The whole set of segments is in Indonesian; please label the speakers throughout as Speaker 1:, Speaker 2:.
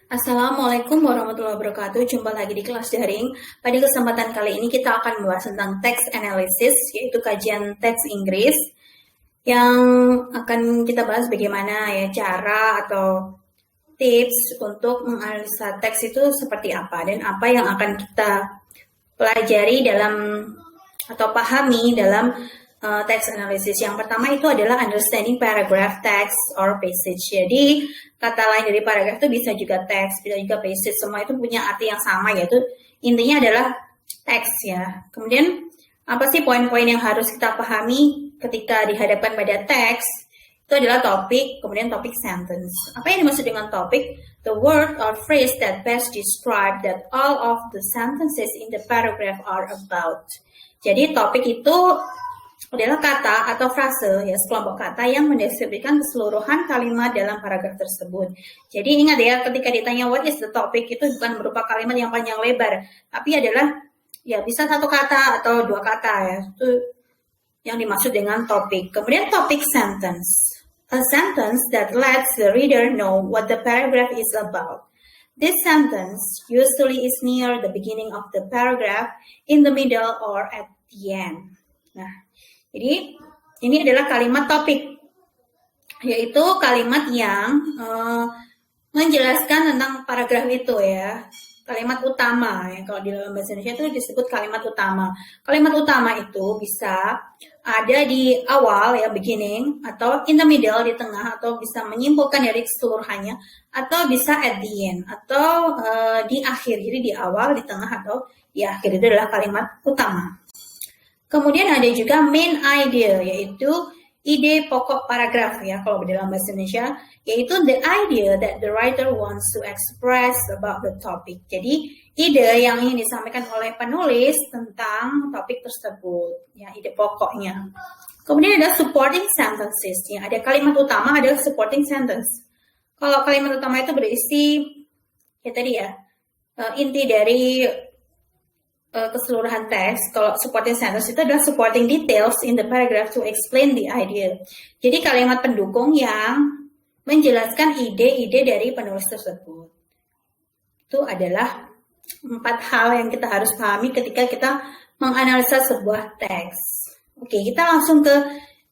Speaker 1: Assalamualaikum warahmatullahi wabarakatuh. Jumpa lagi di kelas daring. Pada kesempatan kali ini kita akan membahas tentang text analysis, yaitu kajian teks Inggris yang akan kita bahas bagaimana ya cara atau tips untuk menganalisa teks itu seperti apa dan apa yang akan kita pelajari dalam atau pahami dalam text analysis. Yang pertama itu adalah understanding paragraph, text, or passage. Jadi kata lain dari paragraph itu bisa juga teks, bisa juga passage. Semua itu punya arti yang sama, yaitu intinya adalah teks ya. Kemudian apa sih poin-poin yang harus kita pahami ketika dihadapkan pada teks? Itu adalah topik, kemudian topik sentence. Apa yang dimaksud dengan topik? The word or phrase that best describe that all of the sentences in the paragraph are about. Jadi topik itu adalah kata atau frase, ya sekelompok kata yang mendeskripsikan keseluruhan kalimat dalam paragraf tersebut. Jadi ingat ya, ketika ditanya what is the topic, itu bukan berupa kalimat yang panjang lebar, tapi adalah ya bisa satu kata atau dua kata ya. Itu yang dimaksud dengan topik. Kemudian topik sentence. A sentence that lets the reader know what the paragraph is about. This sentence usually is near the beginning of the paragraph, in the middle, or at the end. Nah, jadi ini adalah kalimat topik, yaitu kalimat yang menjelaskan tentang paragraf itu ya. Kalimat utama ya, kalau di dalam bahasa Indonesia itu disebut kalimat utama. Kalimat utama itu bisa ada di awal ya, beginning, atau in the middle, di tengah, atau bisa menyimpulkan dari keseluruhannya, atau bisa at the end, atau di akhir. Jadi di awal, di tengah, atau di akhir. Itu adalah kalimat utama. Kemudian ada juga main idea, yaitu ide pokok paragraf ya kalau dalam bahasa Indonesia, yaitu the idea that the writer wants to express about the topic. Jadi ide yang ingin disampaikan oleh penulis tentang topik tersebut, ya ide pokoknya. Kemudian ada supporting sentences, ya ada kalimat utama, ada supporting sentence. Kalau kalimat utama itu berisi ya tadi ya inti dari keseluruhan teks. Kalau supporting sentence itu adalah supporting details in the paragraph to explain the idea. Jadi kalimat pendukung yang menjelaskan ide-ide dari penulis tersebut. Itu adalah 4 hal yang kita harus pahami ketika kita menganalisa sebuah teks. Oke, kita langsung ke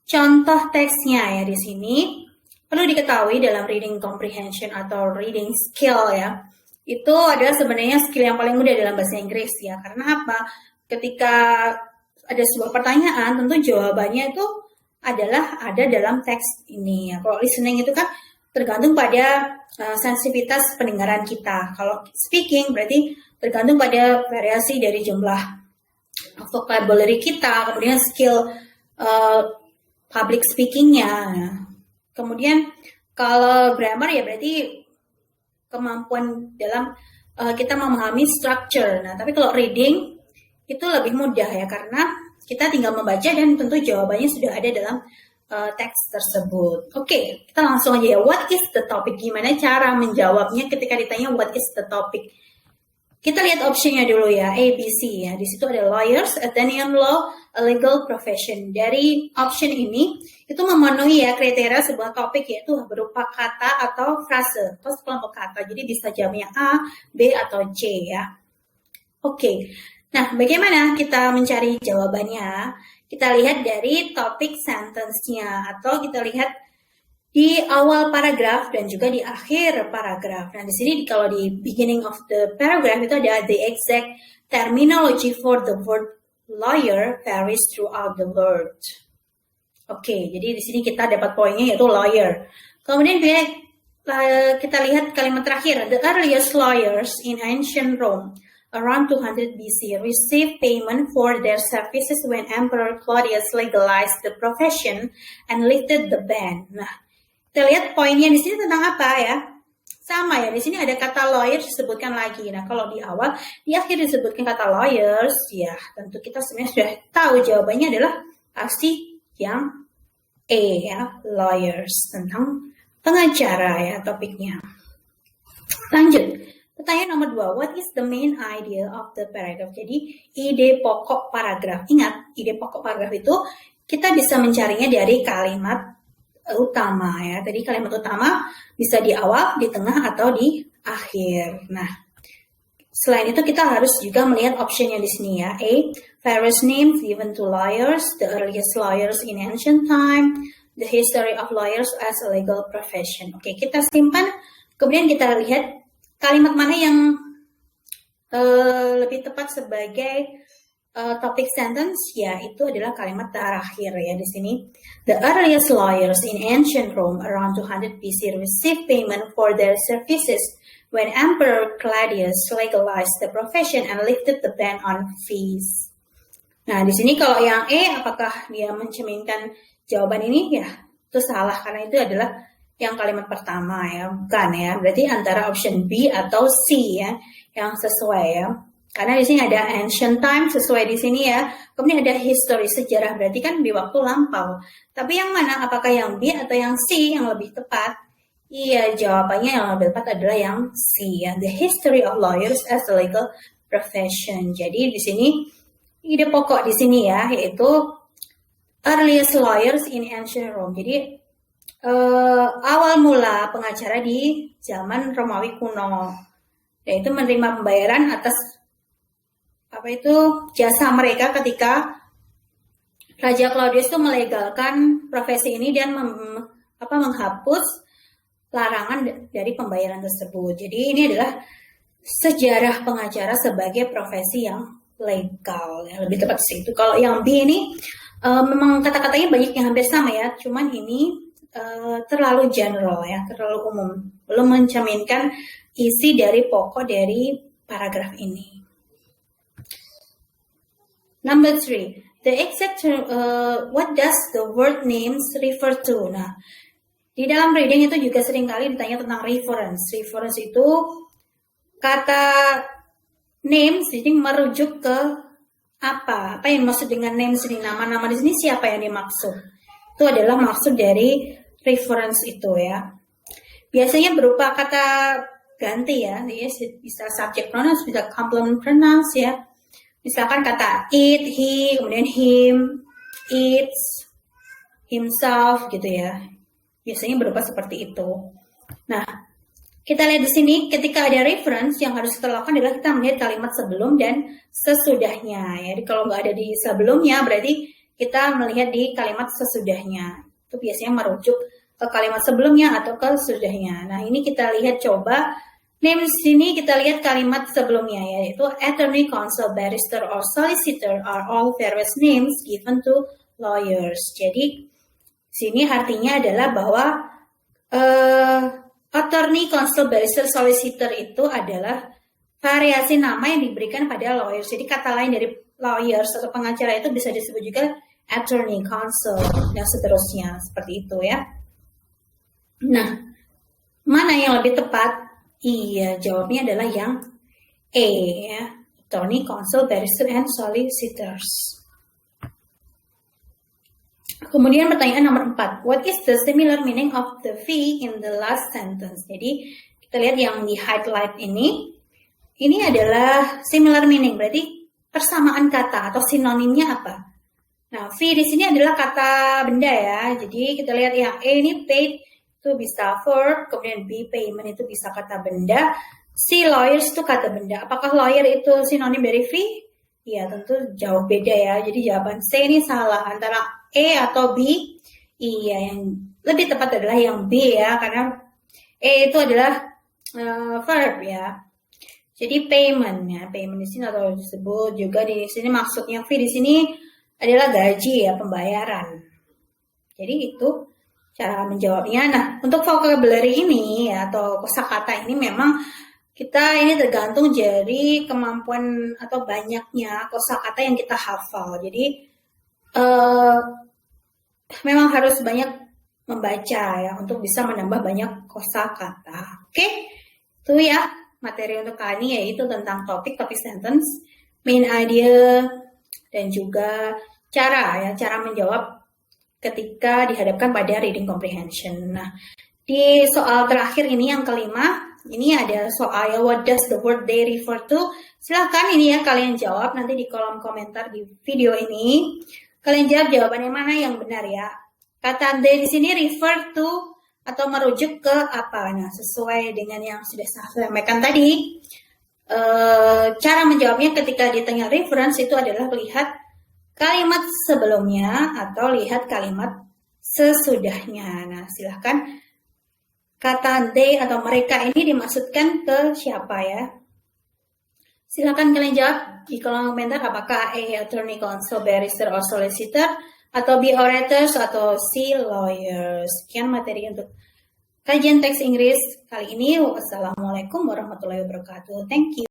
Speaker 1: contoh teksnya ya di sini. Perlu diketahui dalam reading comprehension atau reading skill ya, itu adalah sebenarnya skill yang paling mudah dalam bahasa Inggris ya. Karena apa? Ketika ada sebuah pertanyaan, tentu jawabannya itu adalah ada dalam teks ini ya. Kalau listening itu kan tergantung pada sensitivitas pendengaran kita. Kalau speaking berarti tergantung pada variasi dari jumlah vocabulary kita, kemudian skill public speakingnya. Kemudian kalau grammar ya berarti kemampuan dalam kita memahami structure. Nah, tapi kalau reading itu lebih mudah ya, karena kita tinggal membaca dan tentu jawabannya sudah ada dalam teks tersebut. Oke, kita langsung aja ya. What is the topic? Gimana cara menjawabnya ketika ditanya what is the topic? Kita lihat optionnya dulu ya, A, B, C ya. Di situ ada lawyers, Athenian law, a legal profession. Dari option ini, itu memenuhi ya kriteria sebuah topik, yaitu berupa kata atau frase, atau sekelompok kata. Jadi bisa jawabnya A, B, atau C ya. Oke, nah bagaimana kita mencari jawabannya? Kita lihat dari topik sentence-nya, atau kita lihat di awal paragraf dan juga di akhir paragraf. Nah, di sini kalau di beginning of the paragraph itu ada the exact terminology for the word lawyer varies throughout the word. Oke, jadi di sini kita dapat poinnya yaitu lawyer. Kemudian kita lihat kalimat terakhir, the earliest lawyers in ancient Rome around 200 BC received payment for their services when Emperor Claudius legalized the profession and lifted the ban. Nah, kita lihat poinnya di sini tentang apa ya? Sama ya, di sini ada kata lawyers disebutkan lagi. Nah, kalau di awal, di akhir disebutkan kata lawyers, ya tentu kita sebenarnya sudah tahu jawabannya adalah pasti yang E ya, lawyers, tentang pengacara ya topiknya. Lanjut, pertanyaan nomor 2, what is the main idea of the paragraph? Jadi, ide pokok paragraf. Ingat, ide pokok paragraf itu kita bisa mencarinya dari kalimat utama ya. Tadi kalimat utama bisa di awal, di tengah, atau di akhir. Nah, selain itu kita harus juga melihat optionnya di sini ya. A, various names given to lawyers, the earliest lawyers in ancient time, the history of lawyers as a legal profession. Oke, kita simpan. Kemudian kita lihat kalimat mana yang lebih tepat sebagai topic sentence, ya itu adalah kalimat terakhir ya di sini. The earliest lawyers in ancient Rome around 200 BC received payment for their services when Emperor Claudius legalized the profession and lifted the ban on fees. Nah, di sini kalau yang E, apakah dia mencerminkan jawaban ini? Ya, itu salah karena itu adalah yang kalimat pertama ya, bukan ya. Berarti antara option B atau C ya yang sesuai ya. Karena di sini ada ancient time sesuai di sini ya. Kemudian ada history, sejarah, berarti kan di waktu lampau. Tapi yang mana? Apakah yang B atau yang C yang lebih tepat? Iya, jawabannya yang lebih tepat adalah yang C ya. The history of lawyers as a legal profession. Jadi di sini ide pokok di sini ya, yaitu earliest lawyers in ancient Rome. Jadi awal mula pengacara di zaman Romawi kuno, yaitu menerima pembayaran atas jasa mereka ketika Raja Claudius itu melegalkan profesi ini dan menghapus larangan dari pembayaran tersebut. Jadi ini adalah sejarah pengacara sebagai profesi yang legal, ya, lebih tepat sih itu. Kalau yang B ini memang kata-katanya banyak yang hampir sama ya, cuman ini terlalu general ya, terlalu umum, belum mencerminkan isi dari pokok dari paragraf ini. Number 3, the exact what does the word names refer to? Nah, di dalam reading itu juga seringkali ditanya tentang reference. Reference itu kata names ini merujuk ke apa? Apa yang dimaksud dengan names ini? Nama-nama di sini siapa yang dimaksud? Itu adalah maksud dari reference itu ya. Biasanya berupa kata ganti ya, bisa subject pronouns, bisa complement pronouns ya. Misalkan kata it, he, kemudian him, its, himself gitu ya. Biasanya berupa seperti itu. Nah, kita lihat di sini ketika ada reference yang harus kita lakukan adalah kita melihat kalimat sebelum dan sesudahnya. Jadi kalau nggak ada di sebelumnya berarti kita melihat di kalimat sesudahnya. Itu biasanya merujuk ke kalimat sebelumnya atau ke sesudahnya. Nah, ini kita lihat coba. Names sini kita lihat kalimat sebelumnya yaitu attorney, counsel, barrister, or solicitor are all various names given to lawyers. Jadi sini artinya adalah bahwa attorney, counsel, barrister, solicitor itu adalah variasi nama yang diberikan pada lawyers. Jadi kata lain dari lawyers atau pengacara itu bisa disebut juga attorney, counsel, dan seterusnya. Seperti itu ya. Nah, mana yang lebih tepat? Iya, jawabnya adalah yang A ya. Attorney, counsel, barrister, and solicitors. Kemudian pertanyaan nomor 4. What is the similar meaning of the fee in the last sentence? Jadi kita lihat yang di highlight ini. Ini adalah similar meaning, berarti persamaan kata atau sinonimnya apa? Nah, fee di sini adalah kata benda ya. Jadi kita lihat yang A ini paid itu bisa verb, kemudian B payment itu bisa kata benda, C lawyers itu kata benda. Apakah lawyer itu sinonim dari fee? Iya, tentu jauh beda ya. Jadi jawaban C ini salah antara A atau B. Iya, yang lebih tepat adalah yang B ya, karena A itu adalah verb ya. Jadi payment ya, payment di sini atau disebut juga di sini maksudnya fee di sini adalah gaji ya, pembayaran. Jadi itu cara menjawabnya. Nah, untuk vocabulary ini ya, atau kosakata ini memang kita ini tergantung dari kemampuan atau banyaknya kosakata yang kita hafal. Jadi memang harus banyak membaca ya untuk bisa menambah banyak kosakata. Oke, itu ya materi untuk kali ini, yaitu tentang topik sentence, main idea, dan juga cara menjawab ketika dihadapkan pada reading comprehension. Nah, di soal terakhir ini yang kelima, ini ada soal ya, what does the word they refer to? Silahkan ini ya kalian jawab nanti di kolom komentar di video ini. Kalian jawab jawaban yang mana yang benar ya. Kata they di sini refer to atau merujuk ke apa? Nah, sesuai dengan yang sudah saya sampaikan tadi, cara menjawabnya ketika ditanya reference itu adalah lihat kalimat sebelumnya atau lihat kalimat sesudahnya. Nah, silahkan kata they atau mereka ini dimaksudkan ke siapa ya? Silahkan kalian jawab di kolom komentar apakah A, attorney, counsel, barrister, or solicitor, atau B, orators, atau C, lawyers. Sekian materi untuk kajian teks Inggris kali ini. Wassalamualaikum warahmatullahi wabarakatuh. Thank you.